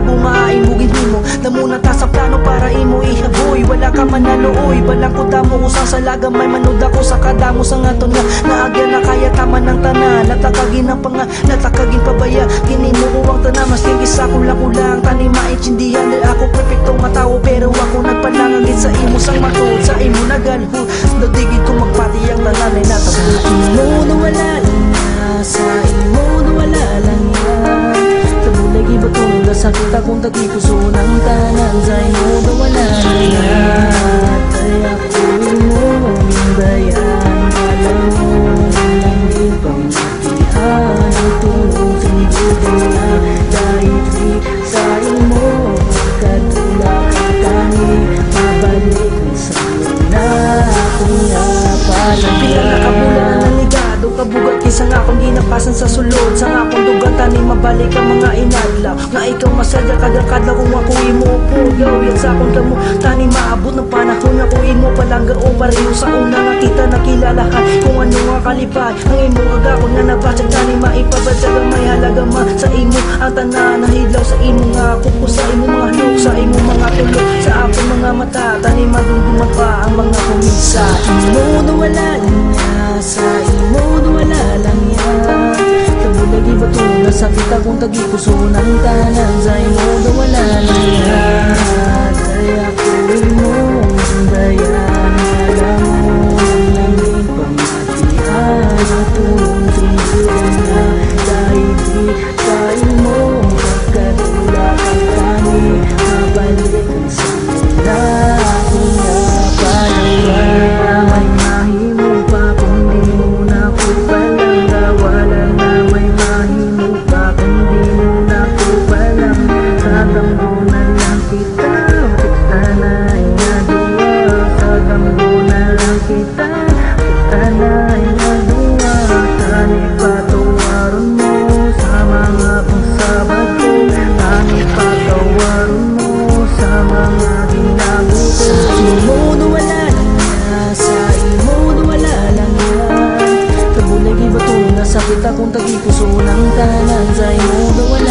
bunga imugin himo. Damo na ta sa plano para imo ihaboy. Wala ka manalooy, balang ko damo usang sa laga. May manood ako sa kadamo sa ngaton nga naagyan na kaya tama ng tanan. Natakagin ang panga, natakagin pabaya. Kininuuwang tanan, mas kingis ako lang kulang. Tani maintindihan na ako perfecto nga tao. Pero ako nagpalangagit sa imo sang matod. Sa imo nagalho, nadigid ko magpati ang nananay na tabo. Sa imo na wala lang ya, sa imo na wala lang ya. Tabulagi ba tong sakit akong tagipuso ng tanan. Sa imo na wala lang ya, tay ako imo dayan. Alam mo lang din pamatihan ang tulong sa ibudo na dahil di sa imo katulak ang kami mabalik sa na akong napalang. Pinakakabulan na nanigado kabugat kisa nga akong ginapasan sa sulod. Sa nga akong dugatan ni mabalik ang mga inadlaw. Nga ikaw masaya kadakadlaw kung ako imo po. Yan sa akong damo tani maabot ng panahon nga kung imo palangga o pareho sa una nga kita nakilalahan. Kung ano nga kalipay ang imo agakon nga nabasag tani maipabasag ang may halaga ma sa imo. Ang tanan nahidlaw sa imo nga kuko sa imo mga halok. Sa imo mga tulog sa akong mga mata tani madumduman pa ang mga kumisa. Sa imo na wala lang ya, sa imo na wala lang ya. Tabulagi ba ito na sakit akong tagipuso ng tanan. Sa imo na wala lang ya, tay ako imo dayan. Alam mo namin pamatihan ang tulong sinusulan na dahil di sa imo pagkatulak ang kami mabalik sa na akong napalayan. May mahimo pa kung di mo na ko palangga. Wala na may mahimo pa kung di mo na ko palangga. Tatambo na lang kita, kita na inadua. Tatambo na lang kita, kita na inadua. Tani patawaran mo sa mga pagsabad ko. Tani patawaran mo sa mga ginagawa ko. Sa imo na wala lang ya, sa imo na wala lang ya. Tabulagi ba ito na sakit akong tagipuso ng tanan. Sa imo na wala